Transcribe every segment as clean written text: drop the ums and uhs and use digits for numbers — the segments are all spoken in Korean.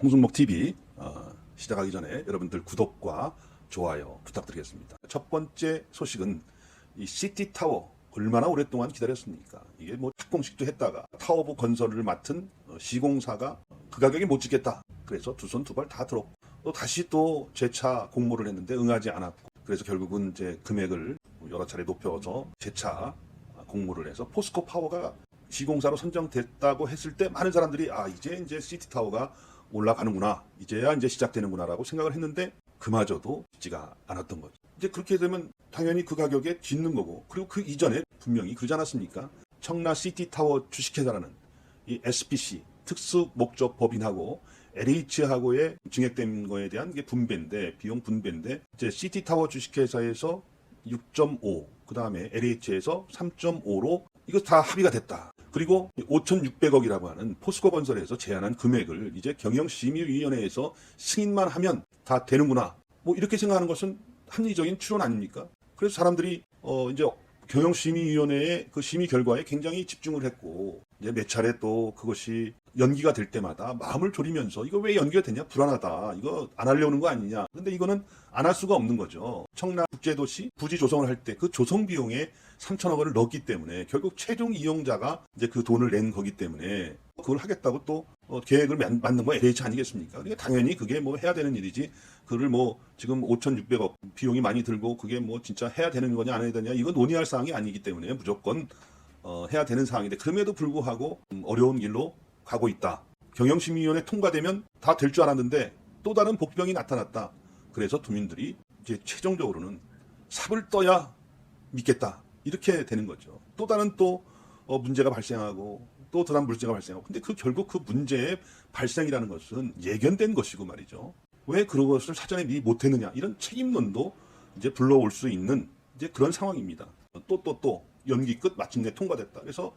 홍순목 TV 시작하기 전에 여러분들 구독과 좋아요 부탁드리겠습니다. 첫 번째 소식은 이 시티타워 얼마나 오랫동안 기다렸습니까? 이게 뭐 착공식도 했다가 타워부 건설을 맡은 시공사가 그 가격에 못 짓겠다. 그래서 두 손 두 발 다 들었고 또 다시 또 재차 공모를 했는데 응하지 않았고 그래서 결국은 이제 금액을 여러 차례 높여서 재차 공모를 해서 포스코 파워가 시공사로 선정됐다고 했을 때 많은 사람들이 이제 시티타워가 올라가는구나, 이제야 이제 시작되는구나라고 생각을 했는데 그마저도 쉽지가 않았던 거죠. 이제 그렇게 되면 당연히 그 가격에 짓는 거고, 그리고 그 이전에 분명히 그러지 않았습니까? 청라 시티타워 주식회사라는 이 SPC 특수목적법인하고 LH하고의 증액된 거에 대한 게 분배인데, 비용 분배인데, 이제 시티타워 주식회사에서 6.5, 그 다음에 LH에서 3.5로 이거 다 합의가 됐다. 그리고 5,600억이라고 하는 포스코 건설에서 제안한 금액을 이제 경영심의위원회에서 승인만 하면 다 되는구나, 뭐 이렇게 생각하는 것은 합리적인 추론 아닙니까? 그래서 사람들이 이제 경영심의위원회의 그 심의 결과에 굉장히 집중을 했고, 이제 몇 차례 또 그것이 연기가 될 때마다 마음을 졸이면서 이거 왜 연기가 되냐, 불안하다, 이거 안 하려는 거 아니냐. 근데 이거는 안 할 수가 없는 거죠. 청라 국제도시 부지 조성을 할 때 그 조성 비용에 3천억 원을 넣었기 때문에 결국 최종 이용자가 이제 그 돈을 낸 거기 때문에 그걸 하겠다고 또 계획을 만든 거 LH 아니겠습니까? 그러니까 당연히 그게 뭐 해야 되는 일이지. 그를 뭐 지금 5,600억 비용이 많이 들고 그게 뭐 진짜 해야 되는 거냐 안 해야 되냐, 이건 논의할 사항이 아니기 때문에 무조건 해야 되는 사항인데, 그럼에도 불구하고 어려운 길로 가고 있다. 경영심의위원회 통과되면 다 될 줄 알았는데 또 다른 복병이 나타났다. 그래서 도민들이 이제 최종적으로는 삽을 떠야 믿겠다, 이렇게 되는 거죠. 또 다른 문제가 발생하고 또 다른 문제가 발생하고, 근데 결국 그 문제의 발생이라는 것은 예견된 것이고 말이죠. 왜 그런 것을 사전에 미리 못했느냐, 이런 책임론도 이제 불러올 수 있는 이제 그런 상황입니다. 또 연기 끝 마침내 통과됐다. 그래서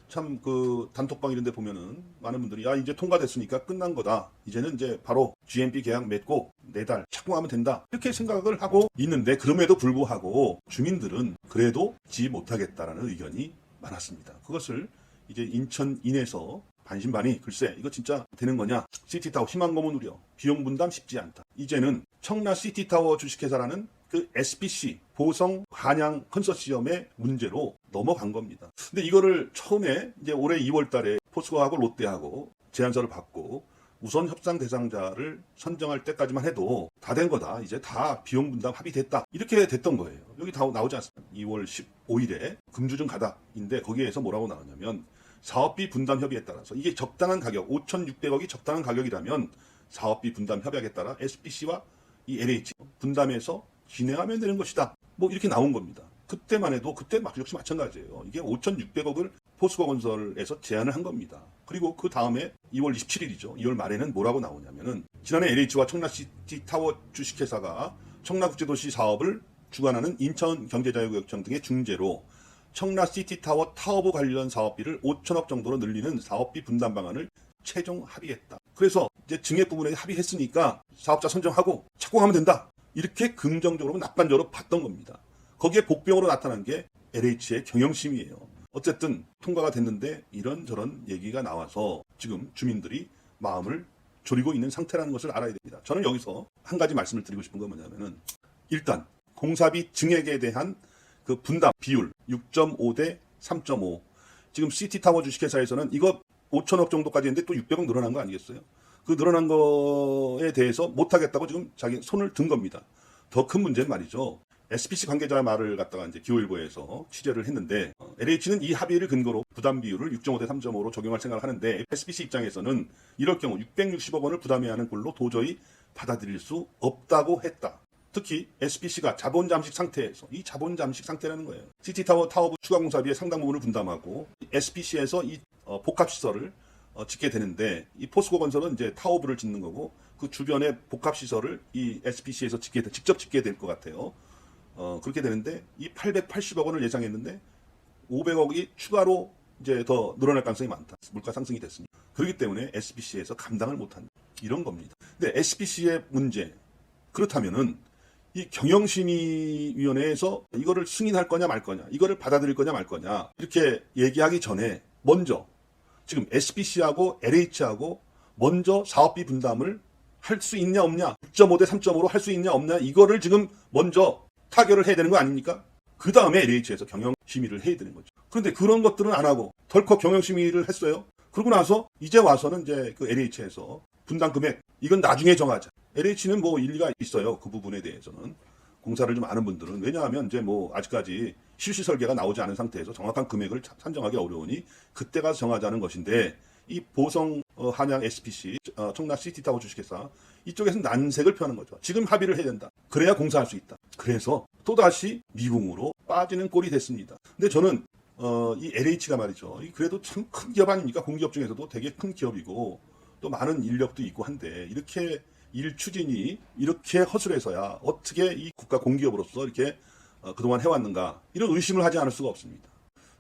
참 그 단톡방 이런 데 보면은 많은 분들이 이제 통과됐으니까 끝난 거다, 이제는 이제 바로 GMP 계약 맺고 4달 착공하면 된다, 이렇게 생각을 하고 있는데, 그럼에도 불구하고 주민들은 그래도 지 못하겠다라는 의견이 많았습니다. 그것을 이제 인천 인에서 반신반의, 글쎄 이거 진짜 되는 거냐, 시티타워 희망 고문 우려, 비용 분담 쉽지 않다. 이제는 청라 시티타워 주식회사라는 그 SPC 보성 한양 컨소시엄의 문제로 넘어간 겁니다. 근데 이거를 처음에 이제 올해 2월 달에 포스코하고 롯데하고 제안서를 받고 우선 협상 대상자를 선정할 때까지만 해도 다 된 거다, 이제 다 비용 분담 합의됐다, 이렇게 됐던 거예요. 여기 다 나오지 않습니까? 2월 15일에 금주중 가닥인데 거기에서 뭐라고 나오냐면, 사업비 분담 협의에 따라서 이게 적당한 가격, 5,600억이 적당한 가격이라면 사업비 분담 협약에 따라 SPC와 이 LH 분담해서 진행하면 되는 것이다, 뭐 이렇게 나온 겁니다. 그때만 해도 그때 역시 마찬가지예요. 이게 5,600억을 포스코 건설에서 제안을 한 겁니다. 그리고 그 다음에 2월 27일이죠. 2월 말에는 뭐라고 나오냐면은, 지난해 LH와 청라시티타워 주식회사가 청라국제도시 사업을 주관하는 인천경제자유구역청 등의 중재로 청라시티타워 타워부 관련 사업비를 5천억 정도로 늘리는 사업비 분담 방안을 최종 합의했다. 그래서 이제 증액 부분에 합의했으니까 사업자 선정하고 착공하면 된다, 이렇게 긍정적으로 낙관적으로 봤던 겁니다. 거기에 복병으로 나타난 게 LH의 경영심이에요. 어쨌든 통과가 됐는데 이런저런 얘기가 나와서 지금 주민들이 마음을 졸이고 있는 상태라는 것을 알아야 됩니다. 저는 여기서 한 가지 말씀을 드리고 싶은 건 뭐냐면은, 일단 공사비 증액에 대한 그 분담 비율 6.5 대 3.5, 지금 시티타워 주식회사에서는 이거 5천억 정도까지 했는데 또 600억 늘어난 거 아니겠어요? 그 늘어난 거에 대해서 못하겠다고 지금 자기 손을 든 겁니다. 더 큰 문제는 말이죠, SPC 관계자 말을 갖다가 이제 기후일보에서 취재를 했는데, LH는 이 합의를 근거로 부담 비율을 6.5 대 3.5로 적용할 생각을 하는데, SPC 입장에서는 이럴 경우 660억 원을 부담해야 하는 꼴로 도저히 받아들일 수 없다고 했다. 특히 SPC가 자본 잠식 상태에서, 이 자본 잠식 상태라는 거예요. 시티타워 타워부 추가 공사비의 상당 부분을 분담하고 SPC에서 이 복합시설을 짓게 되는데, 이 포스코 건설은 이제 타워부를 짓는 거고 그 주변에 복합시설을 이 SPC에서 직접 짓게 될 것 같아요. 그렇게 되는데 이 880억 원을 예상했는데 500억이 추가로 이제 더 늘어날 가능성이 많다. 물가 상승이 됐으니. 그렇기 때문에 SPC에서 감당을 못한다, 이런 겁니다. 근데 SPC의 문제, 그렇다면은 이 경영심의위원회에서 이거를 승인할 거냐 말 거냐, 이거를 받아들일 거냐 말 거냐, 이렇게 얘기하기 전에 먼저 지금 SPC하고 LH하고 먼저 사업비 분담을 할 수 있냐 없냐, 6.5 대 3.5로 할 수 있냐 없냐, 이거를 지금 먼저 타결을 해야 되는 거 아닙니까? 그 다음에 LH에서 경영심의를 해야 되는 거죠. 그런데 그런 것들은 안 하고 덜컥 경영심의를 했어요. 그러고 나서 이제 와서는 이제 그 LH에서 분담 금액, 이건 나중에 정하자. LH는 뭐 일리가 있어요. 그 부분에 대해서는. 공사를 좀 아는 분들은. 왜냐하면 이제 뭐 아직까지 실시 설계가 나오지 않은 상태에서 정확한 금액을 산정하기 어려우니 그때 가서 정하자는 것인데, 이 보성 한양 SPC, 청라 시티타워 주식회사 이쪽에서는 난색을 펴는 거죠. 지금 합의를 해야 된다. 그래야 공사할 수 있다. 그래서 또다시 미궁으로 빠지는 꼴이 됐습니다. 근데 저는 이 LH가 말이죠. 그래도 참 큰 기업 아닙니까? 공기업 중에서도 되게 큰 기업이고 또 많은 인력도 있고 한데, 이렇게 일 추진이 이렇게 허술해서야 어떻게 이 국가 공기업으로서 이렇게 그동안 해왔는가, 이런 의심을 하지 않을 수가 없습니다.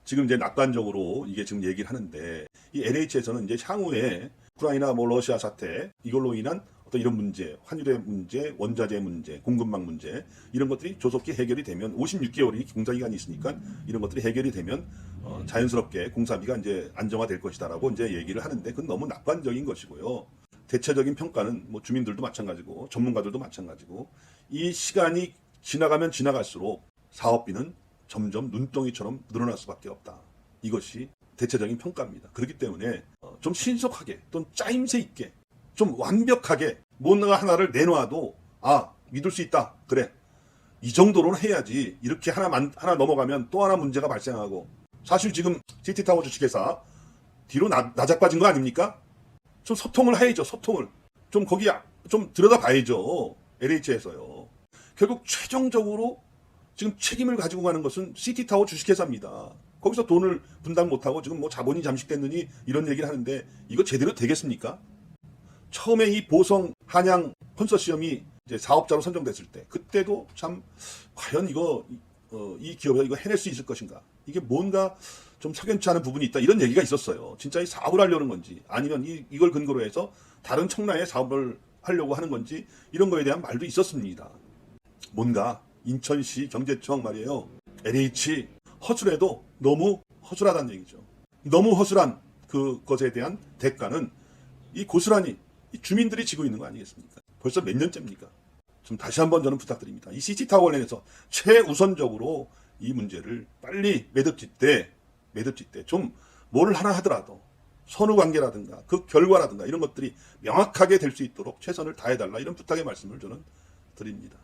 지금 이제 낙관적으로 이게 지금 얘기를 하는데, 이 LH에서는 이제 향후에 우크라이나 뭐 러시아 사태, 이걸로 인한 어떤 이런 문제, 환율의 문제, 원자재 문제, 공급망 문제, 이런 것들이 조속히 해결이 되면, 56개월이 공사 기간이 있으니까 이런 것들이 해결이 되면 자연스럽게 공사비가 이제 안정화될 것이다라고 이제 얘기를 하는데, 그건 너무 낙관적인 것이고요. 대체적인 평가는 뭐 주민들도 마찬가지고 전문가들도 마찬가지고, 이 시간이 지나가면 지나갈수록 사업비는 점점 눈덩이처럼 늘어날 수밖에 없다. 이것이 대체적인 평가입니다. 그렇기 때문에 좀 신속하게, 또 짜임새 있게, 좀 완벽하게 뭔가 하나를 내놔도 믿을 수 있다. 그래, 이 정도로는 해야지. 이렇게 하나 넘어가면 또 하나 문제가 발생하고, 사실 지금 시티타워 주식회사 뒤로 나자빠진 거 아닙니까? 좀 소통을 해야죠. 소통을 좀 거기 좀 들여다봐야죠. LH에서요. 결국 최종적으로 지금 책임을 가지고 가는 것은 시티타워 주식회사입니다. 거기서 돈을 분담 못하고 지금 뭐 자본이 잠식됐느니 이런 얘기를 하는데, 이거 제대로 되겠습니까? 처음에 이 보성 한양 컨소시엄이 이제 사업자로 선정됐을 때, 그때도 참 과연 이 기업이 이거 해낼 수 있을 것인가, 이게 뭔가 좀 석연치 않은 부분이 있다, 이런 얘기가 있었어요. 진짜 이 사업을 하려는 건지, 아니면 이걸 근거로 해서 다른 청라의 사업을 하려고 하는 건지, 이런 거에 대한 말도 있었습니다. 뭔가 인천시 경제청 말이에요. LH 허술해도 너무 허술하다는 얘기죠. 너무 허술한 그것에 대한 대가는 이 고스란히 이 주민들이 지고 있는 거 아니겠습니까? 벌써 몇 년째입니까? 좀 다시 한번 저는 부탁드립니다. 이 시티타워 관련해서 최우선적으로 이 문제를 빨리 매듭짓되 좀 뭘 하나 하더라도 선후관계라든가 그 결과라든가 이런 것들이 명확하게 될 수 있도록 최선을 다해달라, 이런 부탁의 말씀을 저는 드립니다.